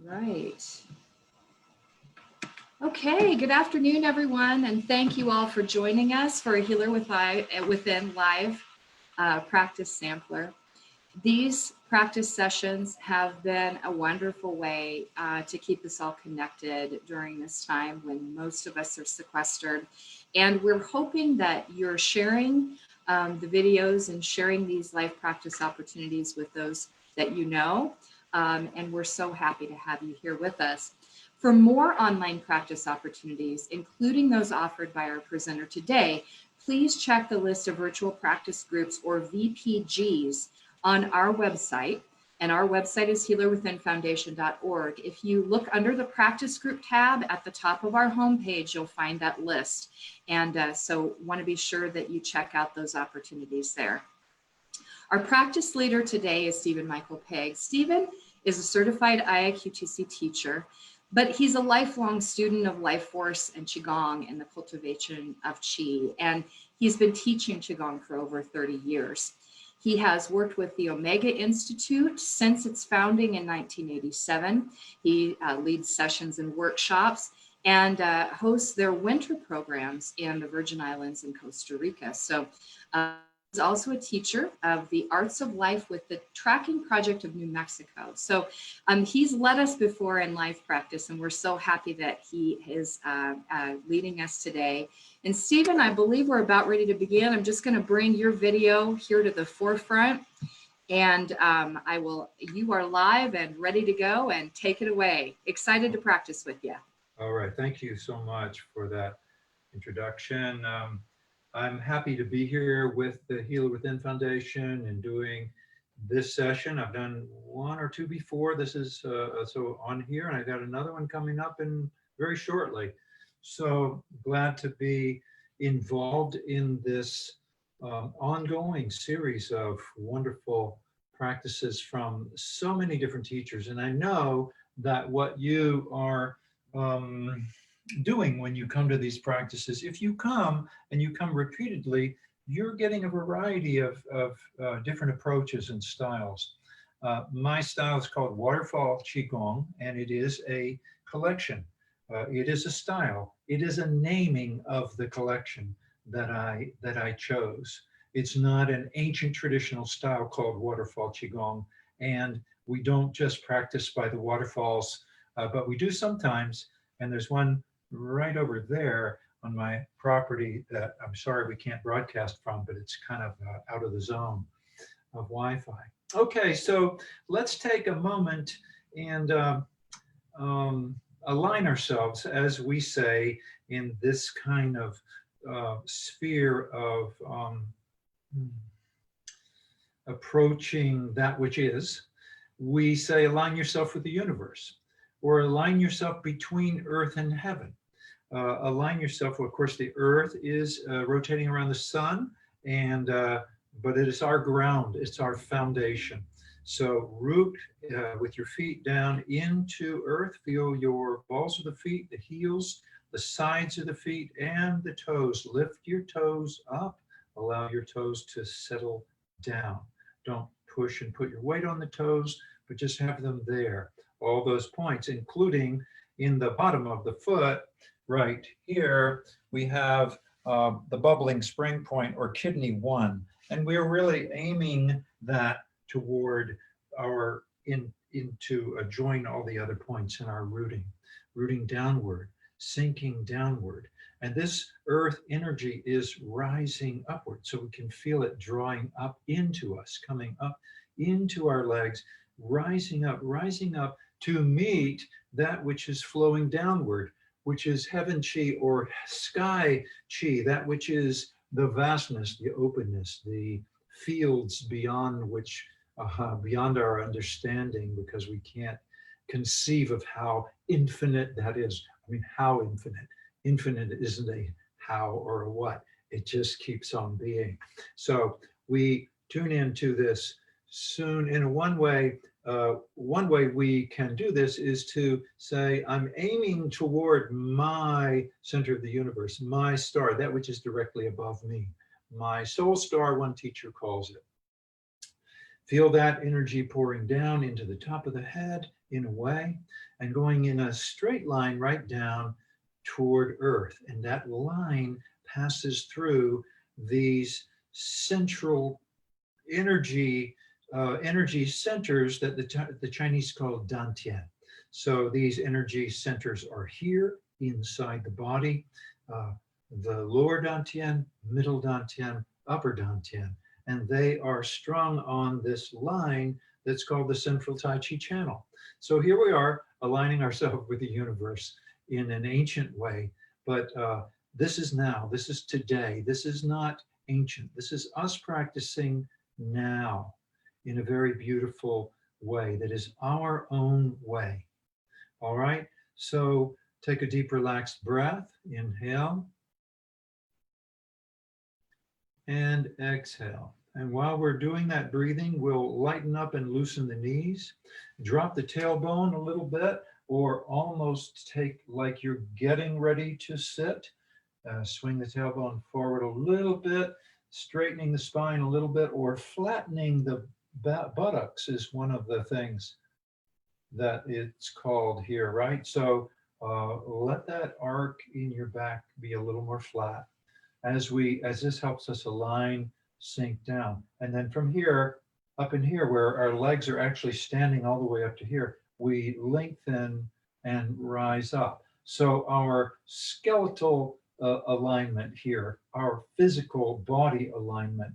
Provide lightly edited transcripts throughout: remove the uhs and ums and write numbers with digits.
Right. Okay, good afternoon, everyone, and thank you all for joining us for a Healer Within live practice sampler. These practice sessions have been a wonderful way to keep us all connected during this time when most of us are sequestered. And we're hoping that you're sharing the videos and sharing these live practice opportunities with those that you know. And we're so happy to have you here with us. For more online practice opportunities, including those offered by our presenter today, please check the list of virtual practice groups or VPGs on our website, and our website is healerwithinfoundation.org. If you look under the practice group tab at the top of our homepage, you'll find that list. And so want to be sure that you check out those opportunities there. Our practice leader today is Stephen Michael Pegg. Stephen is a certified IIQTC teacher, but he's a lifelong student of life force and Qigong and the cultivation of Qi. And he's been teaching Qigong for over 30 years. He has worked with the Omega Institute since its founding in 1987. He leads sessions and workshops and hosts their winter programs in the Virgin Islands and Costa Rica. So he's also a teacher of the Arts of Life with the Tracking Project of New Mexico. So he's led us before in live practice, and we're so happy that he is leading us today. And Stephen, I believe we're about ready to begin. I'm just going to bring your video here to the forefront, and you are live and ready to go, and take it away. Excited to practice with you. All right, thank you so much for that introduction. I'm happy to be here with the Healer Within Foundation and doing this session. I've done one or two before. This is so on here, and I got another one coming up in very shortly. So glad to be involved in this ongoing series of wonderful practices from so many different teachers. And I know that what you are doing when you come to these practices, if you come and you come repeatedly, you're getting a variety of different approaches and styles. My style is called Waterfall Qigong, and it is a collection. It is a style. It is a naming of the collection that I chose. It's not an ancient traditional style called Waterfall Qigong, and we don't just practice by the waterfalls, but we do sometimes. And there's one right over there on my property that I'm sorry we can't broadcast from, but it's kind of out of the zone of Wi-Fi. Okay, so let's take a moment and align ourselves, as we say, in this kind of sphere of approaching that which is. We say align yourself with the universe, or align yourself between earth and heaven. Align yourself, well, of course, the earth is rotating around the sun, and but it is our ground, it's our foundation. So root with your feet down into earth. Feel your balls of the feet, the heels, the sides of the feet, and the toes. Lift your toes up. Allow your toes to settle down. Don't push and put your weight on the toes, but just have them there. All those points, including in the bottom of the foot, right here, we have the bubbling spring point, or kidney 1. And we're really aiming that toward our into join all the other points in our rooting downward, sinking downward. And this earth energy is rising upward, so we can feel it drawing up into us, coming up into our legs, rising up to meet that which is flowing downward, which is heaven chi or sky chi, that which is the vastness, the openness, the fields beyond which, beyond our understanding, because we can't conceive of how infinite that is. I mean, how infinite? Infinite isn't a how or a what. It just keeps on being. So we tune into this soon. In one way we can do this is to say, I'm aiming toward my center of the universe, my star, that which is directly above me, my soul star, one teacher calls it. Feel that energy pouring down into the top of the head in a way and going in a straight line right down toward earth. And that line passes through these central energy centers that the Chinese call dantian. So these energy centers are here inside the body, the lower dantian, middle dantian, upper dantian, and they are strung on this line that's called the central Tai Chi channel. So here we are aligning ourselves with the universe in an ancient way, but this is now, this is today, this is not ancient, this is us practicing now in a very beautiful way that is our own way. All right, so take a deep relaxed breath, inhale and exhale. And while we're doing that breathing, we'll lighten up and loosen the knees, drop the tailbone a little bit, or almost take like you're getting ready to sit. Swing the tailbone forward a little bit, straightening the spine a little bit, or flattening the buttocks is one of the things that it's called here, right? So let that arc in your back be a little more flat as this helps us align, sink down. And then from here, up in here where our legs are actually standing all the way up to here, we lengthen and rise up. So our skeletal alignment here, our physical body alignment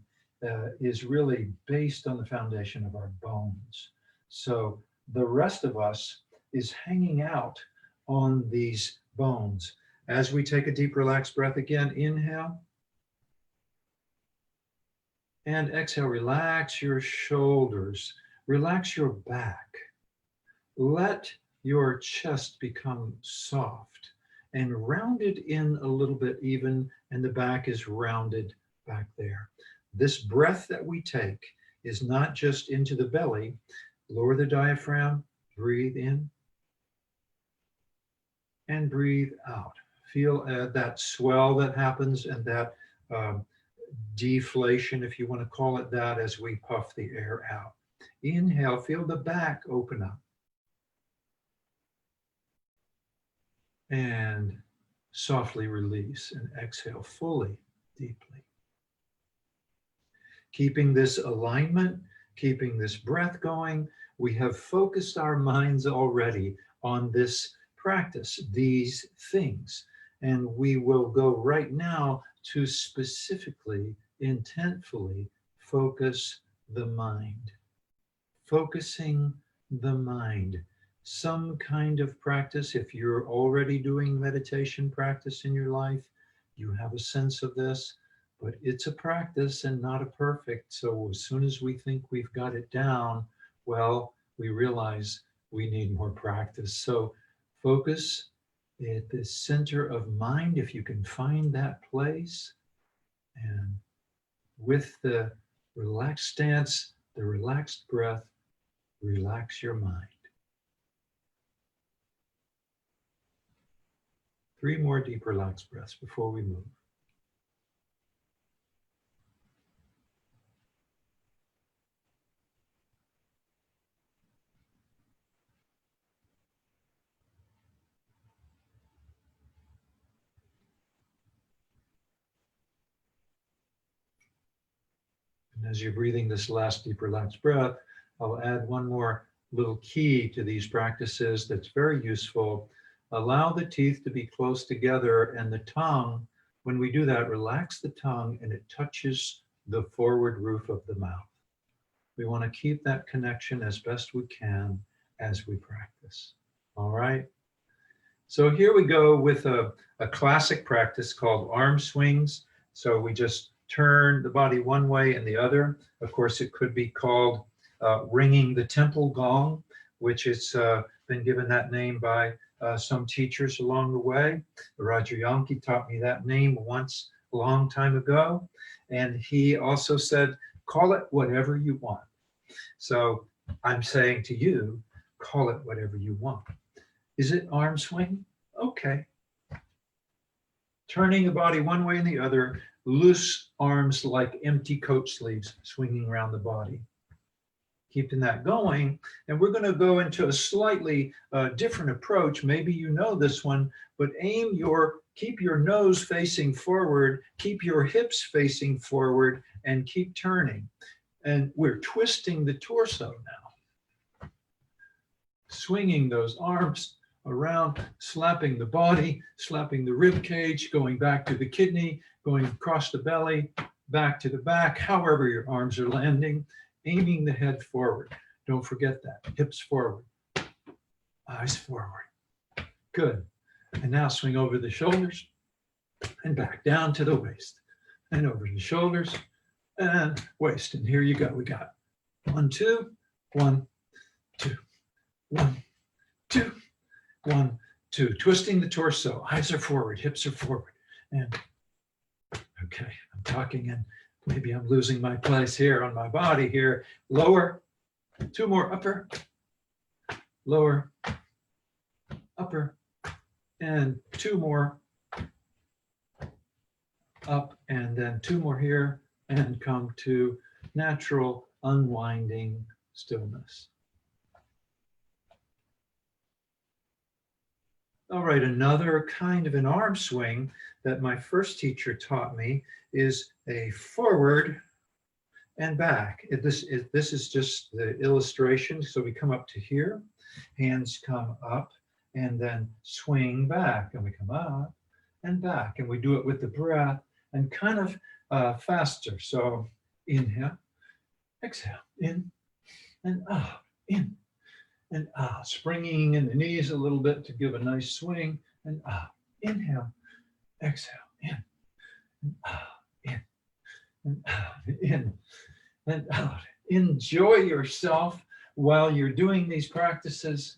is really based on the foundation of our bones. So the rest of us is hanging out on these bones. As we take a deep, relaxed breath again, inhale. And exhale, relax your shoulders, relax your back. Let your chest become soft and rounded in a little bit even, and the back is rounded back there. This breath that we take is not just into the belly. Lower the diaphragm, breathe in, and breathe out. Feel that swell that happens and that deflation, if you want to call it that, as we puff the air out. Inhale, feel the back open up. And softly release and exhale fully, deeply. Keeping this alignment, keeping this breath going, we have focused our minds already on this practice, these things. And we will go right now to specifically, intentfully focus the mind. Focusing the mind. Some kind of practice, if you're already doing meditation practice in your life, you have a sense of this, but it's a practice and not a perfect. So as soon as we think we've got it down, well, we realize we need more practice. So focus at the center of mind, if you can find that place, and with the relaxed stance, the relaxed breath, relax your mind. 3 more deep relaxed breaths before we move. And as you're breathing this last deep relaxed breath, I'll add one more little key to these practices that's very useful. Allow the teeth to be close together, and the tongue, when we do that, relax the tongue and it touches the forward roof of the mouth. We want to keep that connection as best we can as we practice. All right. So here we go with a classic practice called arm swings. So we just turn the body one way and the other. Of course, it could be called ringing the temple gong, which has been given that name by some teachers along the way. Roger Yonke taught me that name once a long time ago. And he also said, call it whatever you want. So I'm saying to you, call it whatever you want. Is it arm swing? Okay. Turning the body one way and the other, loose arms like empty coat sleeves swinging around the body. keeping that going. And we're going to go into a slightly different approach. Maybe you know this one, but keep your nose facing forward, keep your hips facing forward, and keep turning. And we're twisting the torso now. Swinging those arms around, slapping the body, slapping the rib cage, going back to the kidney, going across the belly, back to the back, however your arms are landing, aiming the head forward. Don't forget that. Hips forward, eyes forward. Good. And now swing over the shoulders and back down to the waist and over the shoulders and waist. And here you go. We got 1, 2, 1, 2, 1, 2, 1, 2. Twisting the torso. Eyes are forward, hips are forward. And okay, I'm talking and maybe I'm losing my place here on my body here. Lower, 2 more, upper, lower, upper, and 2 more, up, and then 2 more here, and come to natural unwinding stillness. All right, another kind of an arm swing that my first teacher taught me is a forward and back. This is just the illustration. So we come up to here, hands come up, and then swing back, and we come up and back, and we do it with the breath and kind of faster. So inhale, exhale, in and out, in and out, springing in the knees a little bit to give a nice swing, and out. Inhale, exhale, in and out, in and out, in and out. Enjoy yourself while you're doing these practices.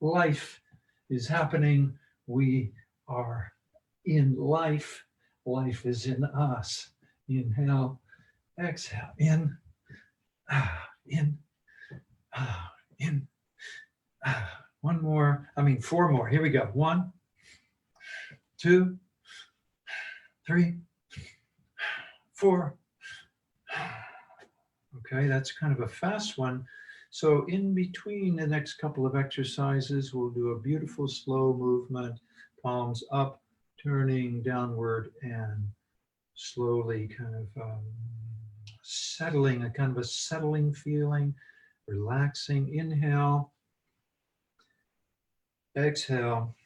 Life is happening. We are in life. Life is in us. Inhale, exhale, in, in, in. 1 more, 4 more. Here we go. 1, 2, 3, 4. Okay, that's kind of a fast one. So in between the next couple of exercises, we'll do a beautiful slow movement, palms up, turning downward, and slowly kind of settling, a kind of a settling feeling, relaxing. Inhale, exhale.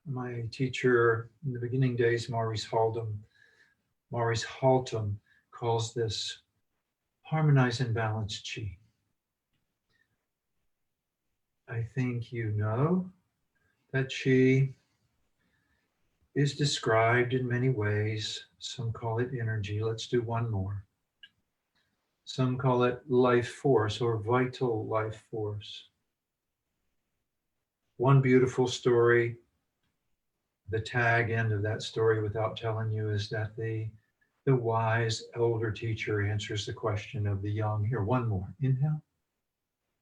My teacher in the beginning days, Maurice Haltom, calls this harmonize and balance chi. I think you know that chi is described in many ways. Some call it energy. Let's do 1 more. Some call it life force or vital life force. One beautiful story, the tag end of that story without telling you, is that the wise elder teacher answers the question of the young. Here, 1 more. Inhale.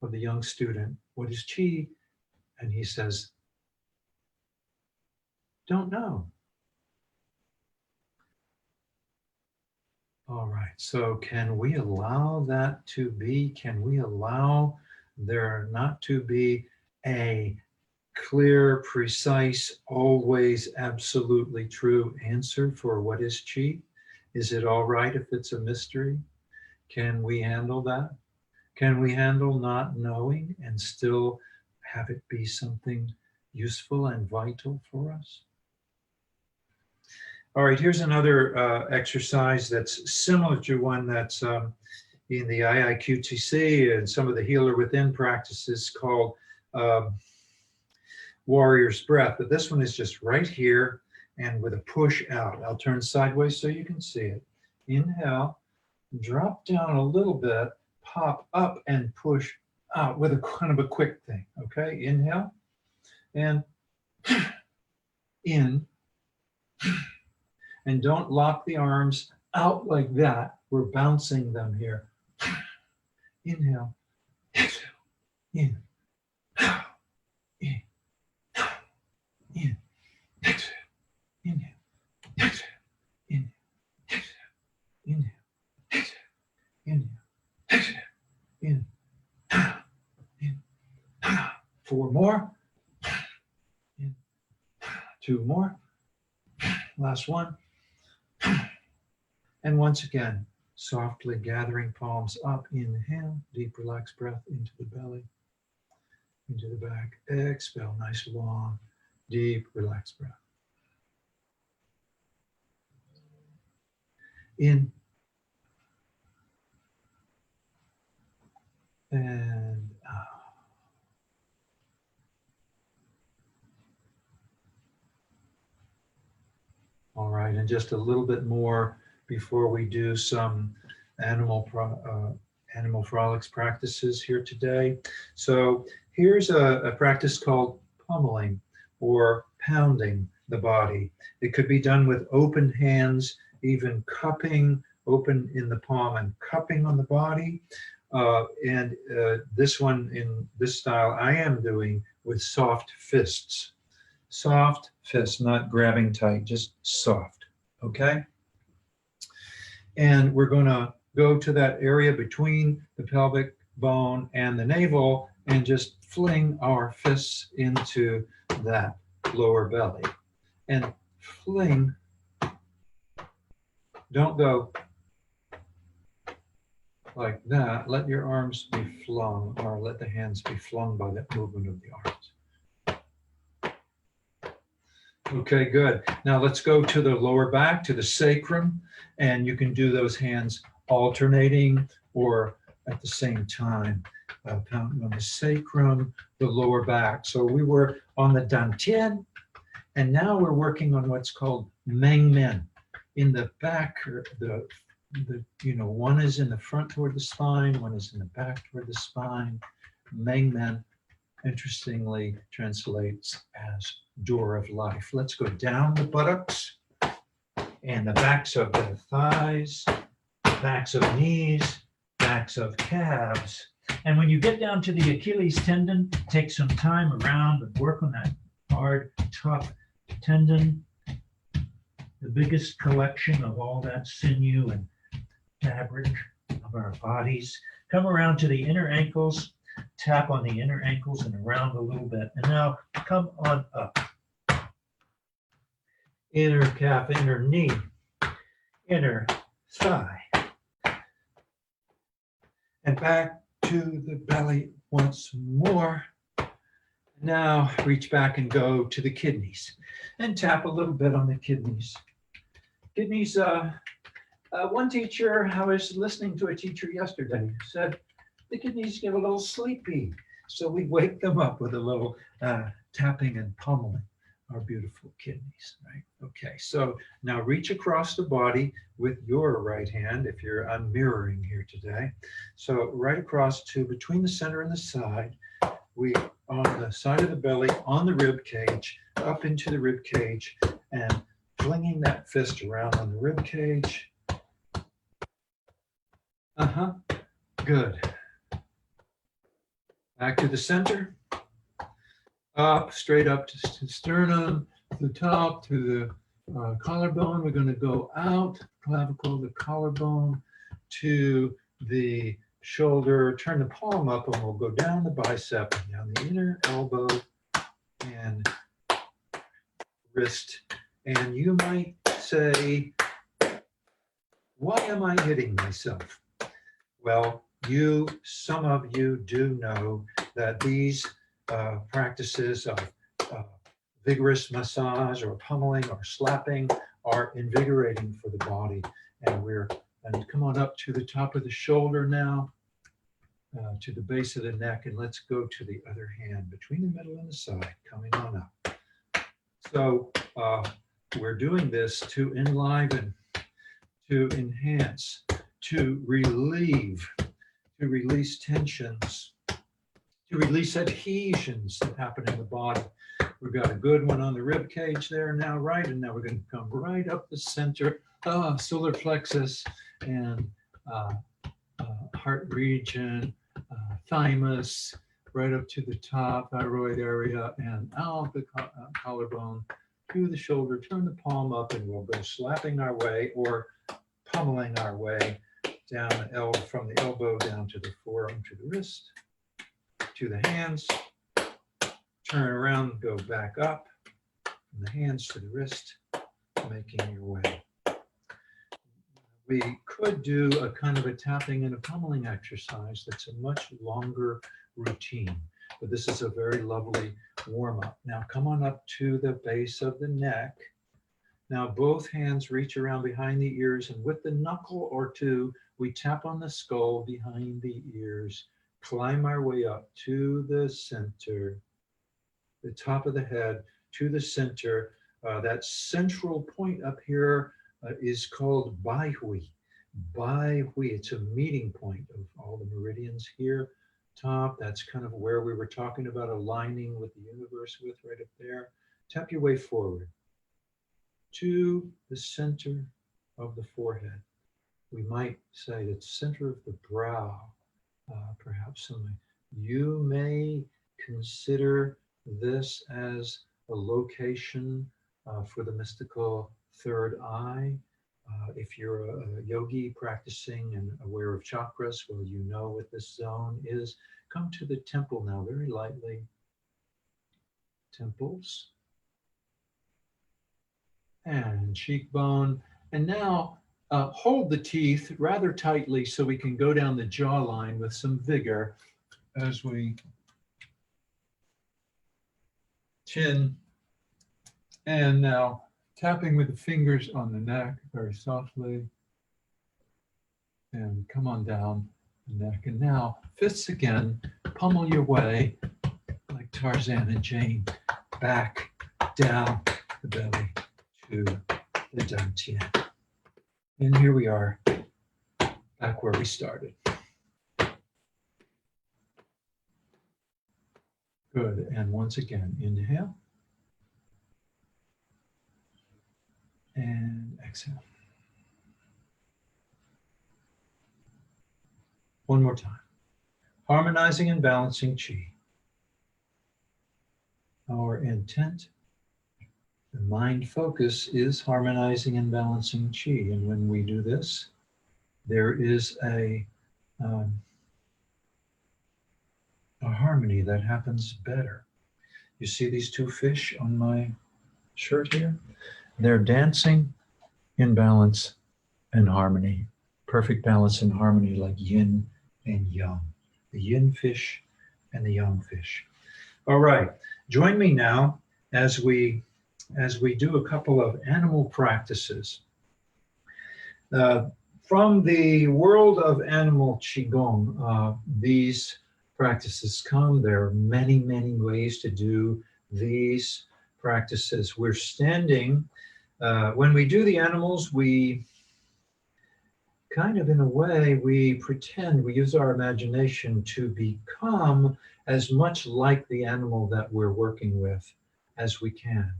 Of the young student, what is chi? And he says, don't know. All right, so can we allow that to be? Can we allow there not to be a clear, precise, always absolutely true answer for what is chi? Is it all right if it's a mystery? Can we handle that? Can we handle not knowing and still have it be something useful and vital for us? All right, here's another exercise that's similar to one that's in the IIQTC and some of the Healer Within practices called Warrior's Breath. But this one is just right here and with a push out. I'll turn sideways so you can see it. Inhale, drop down a little bit, pop up and push out with a kind of a quick thing, okay? Inhale and in, and don't lock the arms out like that. We're bouncing them here. Inhale, exhale, in, in, in, exhale, inhale, exhale, inhale, exhale, inhale, exhale, inhale, exhale, 4 more. In. 2 more. Last one. And once again, softly gathering palms up. Inhale, deep relaxed breath into the belly, into the back. Exhale, nice long, deep relaxed breath. In and out. All right, and just a little bit more before we do some animal frolics practices here today. So here's a practice called pummeling or pounding the body. It could be done with open hands, even cupping, open in the palm and cupping on the body. This one in this style I am doing with soft fists. Soft fists, not grabbing tight, just soft, okay? And we're gonna go to that area between the pelvic bone and the navel and just fling our fists into that lower belly. And fling, don't go like that. Let your arms be flung, or let the hands be flung by that movement of the arms. Okay, good. Now let's go to the lower back, to the sacrum, and you can do those hands alternating or at the same time, pounding on the sacrum, the lower back. So we were on the dantian, and now we're working on what's called meng men. In the back, one is in the front toward the spine, one is in the back toward the spine. Meng men, interestingly, translates as door of life. Let's go down the buttocks and the backs of the thighs, backs of knees, backs of calves. And when you get down to the Achilles tendon, take some time around and work on that hard, tough tendon, the biggest collection of all that sinew and fabric of our bodies. Come around to the inner ankles, tap on the inner ankles and around a little bit. And now come on up. Inner calf, inner knee, inner thigh. And back to the belly once more. Now reach back and go to the kidneys and tap a little bit on the kidneys. Kidneys, one teacher, I was listening to a teacher yesterday, said the kidneys get a little sleepy. So we wake them up with a little tapping and pummeling our beautiful kidneys, right? Okay, so now reach across the body with your right hand, I'm mirroring here today. So right across to between the center and the side, we on the side of the belly, on the rib cage, up into the rib cage, and flinging that fist around on the rib cage. Good. Back to the center. Up, straight up to sternum, to the top, to the collarbone. We're going to go out, clavicle, the collarbone, to the shoulder. Turn the palm up, and we'll go down the bicep, and down the inner elbow and wrist. And you might say, why am I hitting myself? Well, some of you do know that these practices of vigorous massage or pummeling or slapping are invigorating for the body. And come on up to the top of the shoulder now, to the base of the neck, and let's go to the other hand between the middle and the side, coming on up. So we're doing this to enliven, to enhance, to relieve, to release tensions, to release adhesions that happen in the body. We've got a good one on the rib cage there now, right? And now we're going to come right up the center, solar plexus and heart region, thymus, right up to the top, thyroid area, and out the collarbone to the shoulder. Turn the palm up, and we'll go slapping our way or pummeling our way down from the elbow down to the forearm, to the wrist, to the hands, Turn around, go back up. From the hands to the wrist, making your way. We could do a kind of a tapping and a pummeling exercise that's a much longer routine, but this is a very lovely warm-up. Now come on up to the base of the neck. Now both hands reach around behind the ears, and with the knuckle or two, we tap on the skull behind the ears, climb our way up to the center, the top of the head to the center. That central point up here is called Baihui. Baihui, it's a meeting point of all the meridians here. Top, that's kind of where we were talking about aligning with the universe with, right up there. Tap your way forward to the center of the forehead. We might say the center of the brow, perhaps something. You may consider this as a location for the mystical third eye. If you're a yogi practicing and aware of chakras, well, you know what this zone is. Come to the temple now, very lightly. Temples. And cheekbone. And now hold the teeth rather tightly so we can go down the jawline with some vigor as we chin. And now tapping with the fingers on the neck very softly. And come on down the neck. And now fists again, pummel your way like Tarzan and Jane, back, down the belly to the dantian. And here we are, back where we started. Good, and once again, inhale. And exhale. One more time. Harmonizing and balancing chi. Our intent, the mind focus, is harmonizing and balancing chi. And when we do this, there is a harmony that happens better. You see these two fish on my shirt here? They're dancing in balance and harmony. Perfect balance and harmony, like yin and yang. The yin fish and the yang fish. All right, join me now as we do a couple of animal practices. From the world of animal qigong, these practices come. There are many, many ways to do these practices. We're standing. When we do the animals, we kind of, in a way, we pretend, we use our imagination to become as much like the animal that we're working with as we can.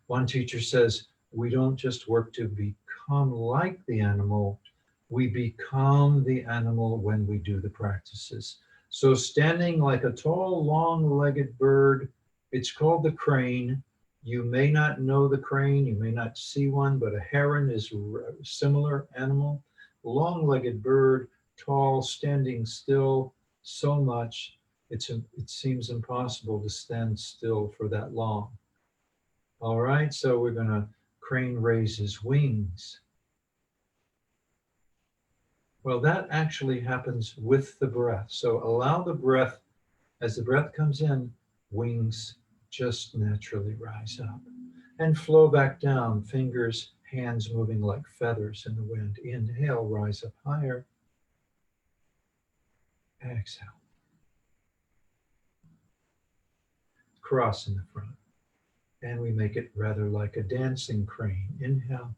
One teacher says, we don't just work to become like the animal, we become the animal when we do the practices. So standing like a tall, long-legged bird, it's called the crane. You may not know the crane, you may not see one, but a heron is a similar animal. Long-legged bird, tall, standing still so much, it seems impossible to stand still for that long. All right, so we're going to crane raise his wings. Well, that actually happens with the breath. So allow the breath, as the breath comes in, wings just naturally rise up and flow back down, fingers, hands moving like feathers in the wind. Inhale, rise up higher. Exhale. Cross in the front. And we make it rather like a dancing crane. Inhale.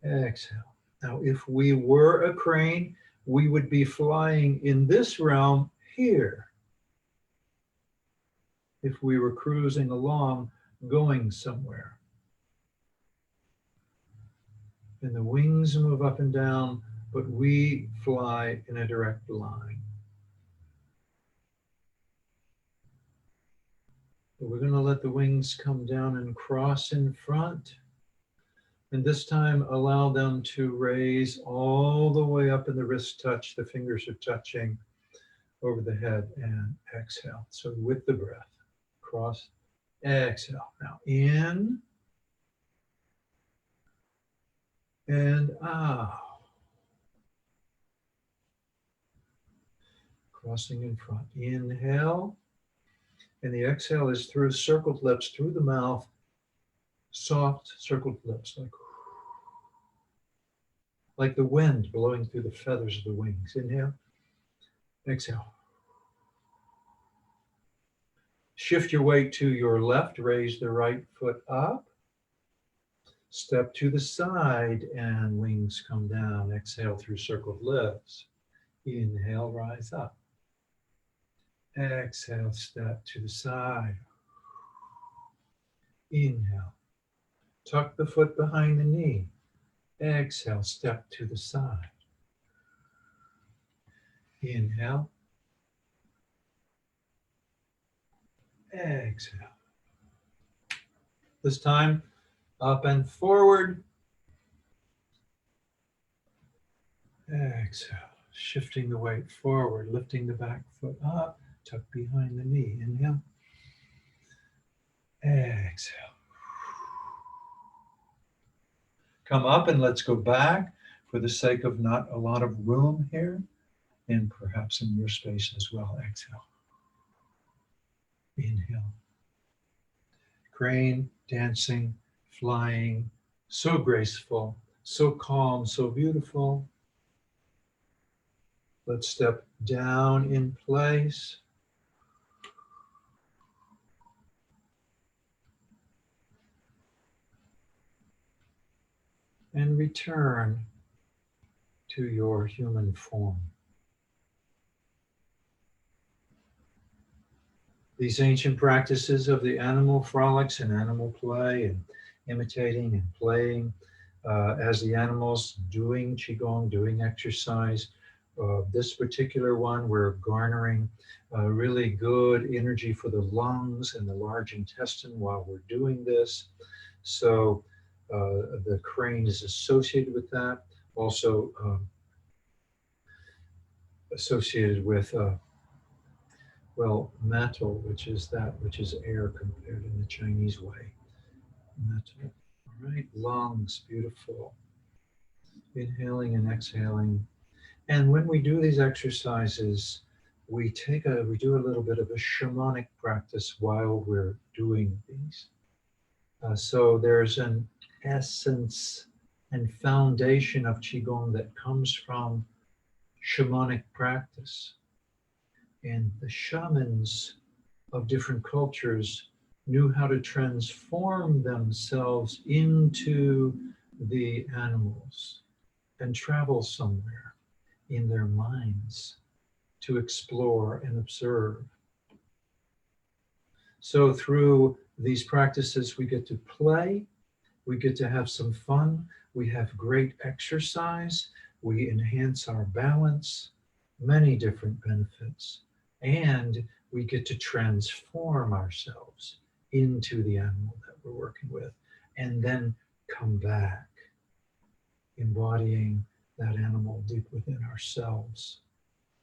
Exhale. Now, if we were a crane, we would be flying in this realm here. If we were cruising along, going somewhere. And the wings move up and down, but we fly in a direct line. But we're going to let the wings come down and cross in front. And this time, allow them to raise all the way up, and the wrists touch, the fingers are touching over the head, and exhale. So with the breath. across. Exhale. Now in and out. Crossing in front. Inhale. And the exhale is through circled lips, through the mouth. Soft circled lips, like the wind blowing through the feathers of the wings. Inhale. Exhale. Shift your weight to your left. Raise the right foot up. Step to the side and wings come down. Exhale through circled lips. Inhale, rise up. Exhale, step to the side. Inhale. Tuck the foot behind the knee. Exhale, step to the side. Inhale. Exhale. This time, up and forward. Exhale. Shifting the weight forward, lifting the back foot up, tuck behind the knee. Inhale. Exhale. Come up and let's go back for the sake of not a lot of room here, and perhaps in your space as well. Exhale. Inhale. Crane, dancing, flying, so graceful, so calm, so beautiful. Let's step down in place. And return to your human form. These ancient practices of the animal frolics and animal play and imitating and playing as the animals doing Qigong, doing exercise. This particular one, we're garnering really good energy for the lungs and the large intestine while we're doing this. So the crane is associated with that. Also associated with metal, which is air compared in the Chinese way. Metal. All right, lungs, beautiful. Inhaling and exhaling. And when we do these exercises, we do a little bit of a shamanic practice while we're doing these. So there's an essence and foundation of Qigong that comes from shamanic practice. And the shamans of different cultures knew how to transform themselves into the animals and travel somewhere in their minds to explore and observe. So through these practices, we get to play, we get to have some fun, we have great exercise, we enhance our balance, many different benefits, and we get to transform ourselves into the animal that we're working with, and then come back, embodying that animal deep within ourselves,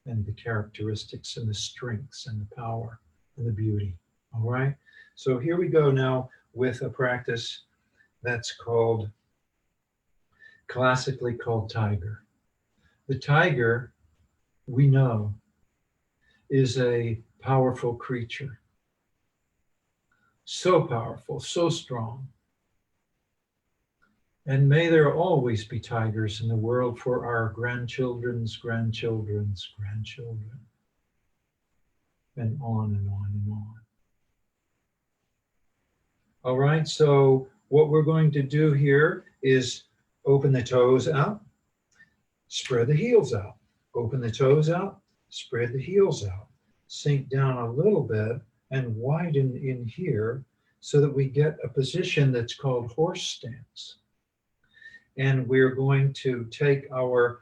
and the characteristics and the strengths and the power and the beauty. All right, so here we go now with a practice that's classically called tiger. The tiger, we know, is a powerful creature. So powerful, so strong. And may there always be tigers in the world for our grandchildren's grandchildren's grandchildren. And on and on and on. All right, so what we're going to do here is open the toes out, spread the heels out. Open the toes out, spread the heels out. Sink down a little bit and widen in here so that we get a position that's called horse stance. And we're going to take our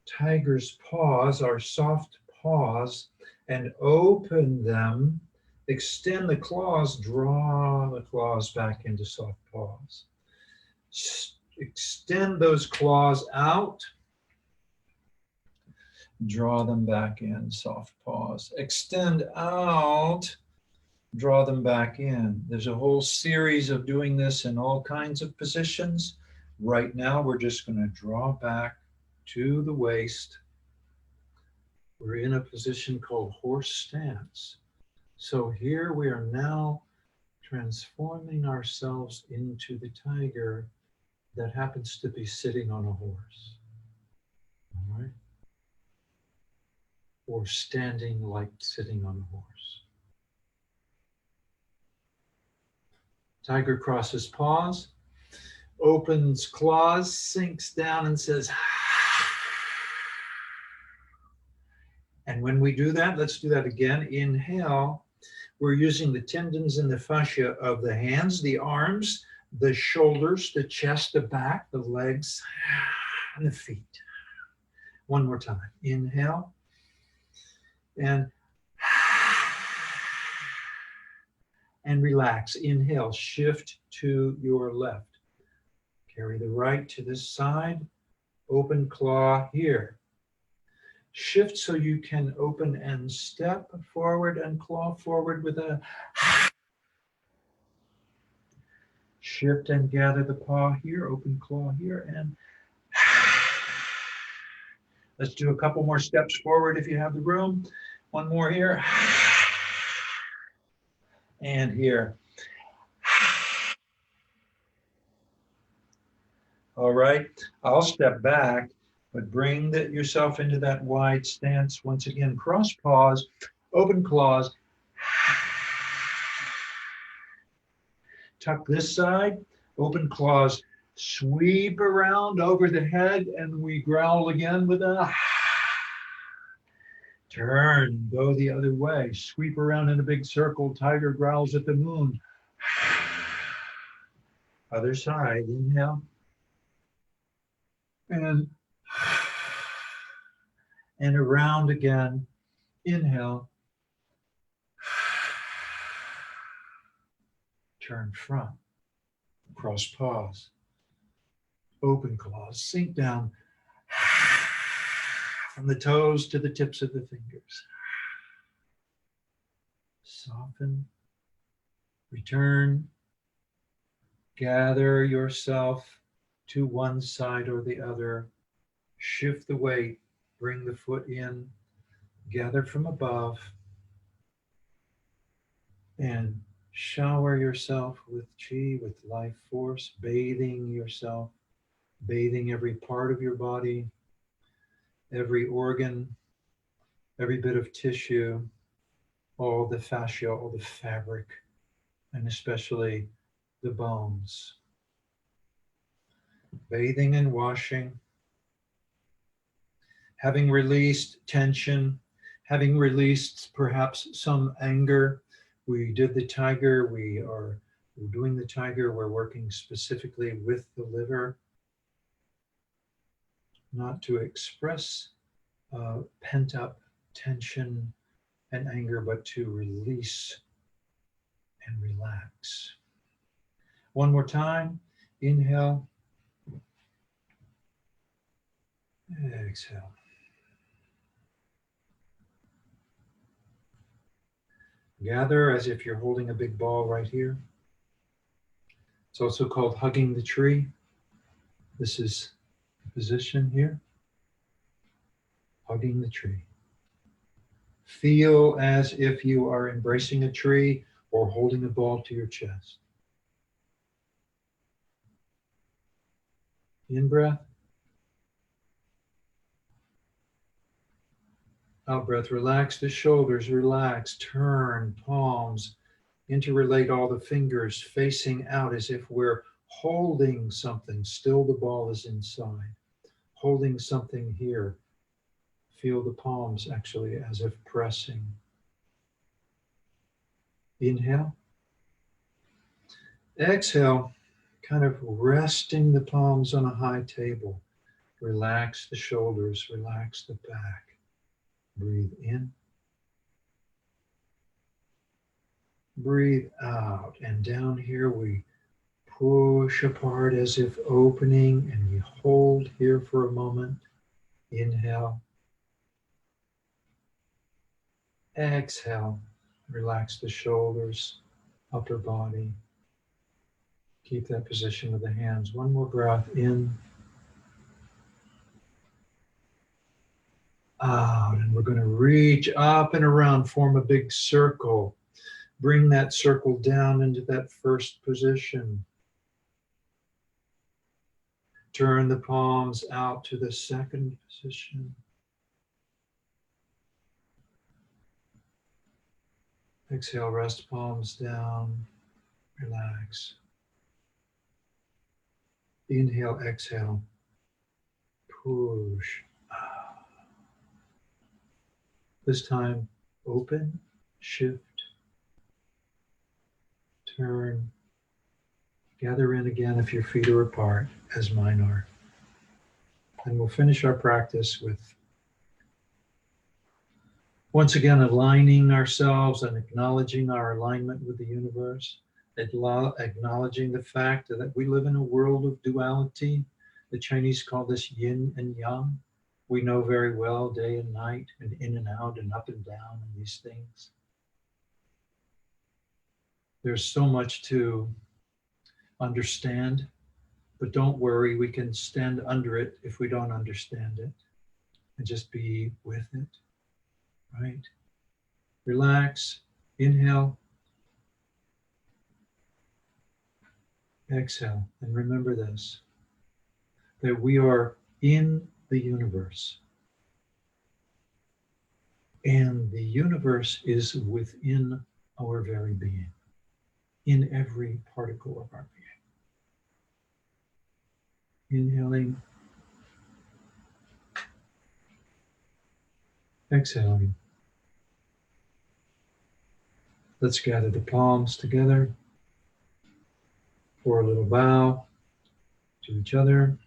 tiger's paws, our soft paws, and open them, extend the claws, draw the claws back into soft paws. Extend those claws out, draw them back in, soft paws. Extend out, draw them back in. There's a whole series of doing this in all kinds of positions. Right now, we're just going to draw back to the waist. We're in a position called horse stance. So here we are now transforming ourselves into the tiger that happens to be sitting on a horse. All right? Or standing like sitting on a horse. Tiger crosses paws, opens claws, sinks down and says, and when we do that, let's do that again. Inhale. We're using the tendons and the fascia of the hands, the arms, the shoulders, the chest, the back, the legs, and the feet. One more time. Inhale. And relax. Inhale. Shift to your left. Carry the right to this side. Open claw here. Shift so you can open and step forward and claw forward with a shift and gather the paw here, open claw here, and let's do a couple more steps forward if you have the room. One more here. And here. All right, I'll step back, but bring yourself into that wide stance. Once again, cross paws, open claws. Tuck this side, open claws, sweep around over the head, and we growl again with a turn and go the other way. Sweep around in a big circle, tiger growls at the moon. Other side, inhale. And around again, inhale. Turn front, cross paws, open claws, sink down from the toes to the tips of the fingers. Soften, return, gather yourself to one side or the other, shift the weight, bring the foot in, gather from above, and shower yourself with chi, with life force, bathing yourself, bathing every part of your body, every organ, every bit of tissue, all the fascia, all the fabric, and especially the bones. Bathing and washing, having released tension, having released perhaps some anger. We did the tiger, we're doing the tiger, we're working specifically with the liver, not to express pent up tension and anger, but to release and relax. One more time, inhale, exhale. Gather as if you're holding a big ball right here. It's also called hugging the tree. This is the position here. Hugging the tree. Feel as if you are embracing a tree or holding a ball to your chest. In breath. Out breath, relax the shoulders, relax, turn, palms, interrelate all the fingers facing out as if we're holding something. Still the ball is inside. Holding something here. Feel the palms actually as if pressing. Inhale. Exhale, kind of resting the palms on a high table. Relax the shoulders, relax the back. Breathe in. Breathe out. And down here we push apart as if opening, and we hold here for a moment. Inhale. Exhale. Relax the shoulders, upper body. Keep that position with the hands. One more breath in, out. And we're going to reach up and around, form a big circle. Bring that circle down into that first position. Turn the palms out to the second position. Exhale, rest palms down, relax. Inhale, exhale, push. This time, open, shift, turn, gather in again if your feet are apart, as mine are. And we'll finish our practice with once again aligning ourselves and acknowledging our alignment with the universe, acknowledging the fact that we live in a world of duality. The Chinese call this yin and yang. We know very well day and night and in and out and up and down and these things. There's so much to understand, but don't worry, we can stand under it if we don't understand it and just be with it, right? Relax, inhale, exhale, and remember this, that we are in the universe. And the universe is within our very being, in every particle of our being. Inhaling, exhaling. Let's gather the palms together for a little bow to each other,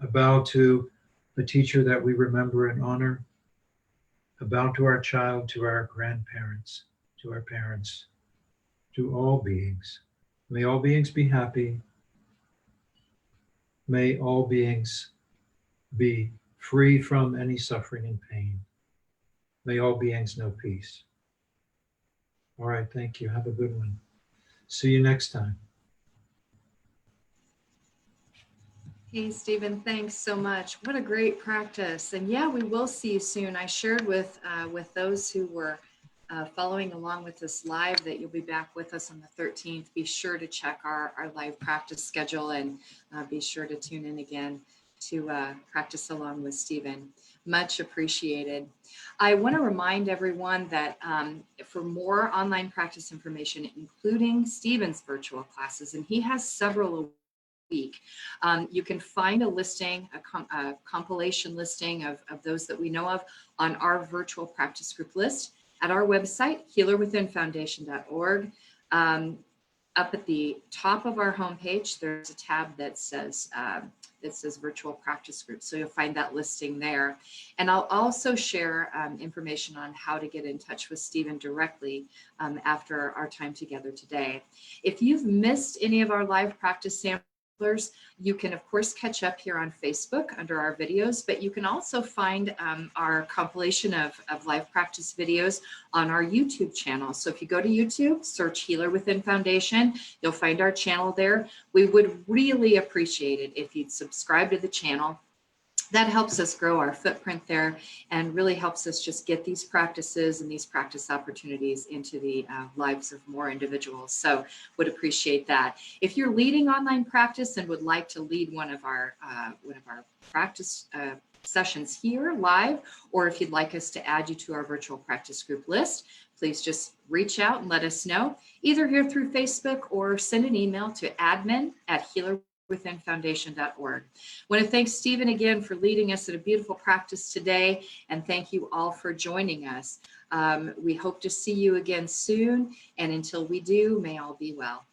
a bow to the teacher that we remember and honor, a bow to our child, to our grandparents, to our parents, to all beings. May all beings be happy. May all beings be free from any suffering and pain. May all beings know peace. All right, thank you. Have a good one. See you next time. Hey, Stephen, thanks so much. What a great practice. And yeah, we will see you soon. I shared with those who were following along with this live that you'll be back with us on the 13th. Be sure to check our live practice schedule and be sure to tune in again to practice along with Stephen. Much appreciated. I want to remind everyone that for more online practice information, including Stephen's virtual classes, and he has several a week, you can find a listing, a compilation listing of those that we know of on our virtual practice group list at our website, healerwithinfoundation.org. Up at the top of our homepage, there's a tab that says virtual practice group. So you'll find that listing there. And I'll also share information on how to get in touch with Stephen directly after our time together today. If you've missed any of our live practice samplers, you can of course catch up here on Facebook under our videos, but you can also find our compilation of live practice videos on our YouTube channel. So if you go to YouTube, search Healer Within Foundation, you'll find our channel there. We would really appreciate it if you'd subscribe to the channel. That helps us grow our footprint there and really helps us just get these practices and these practice opportunities into the lives of more individuals. So would appreciate that. If you're leading online practice and would like to lead one of our practice sessions here live, or if you'd like us to add you to our virtual practice group list, please just reach out and let us know, either here through Facebook or send an email to admin@healerwithinfoundation.org. I want to thank Stephen again for leading us in a beautiful practice today, and thank you all for joining us. We hope to see you again soon, and until we do, may all be well.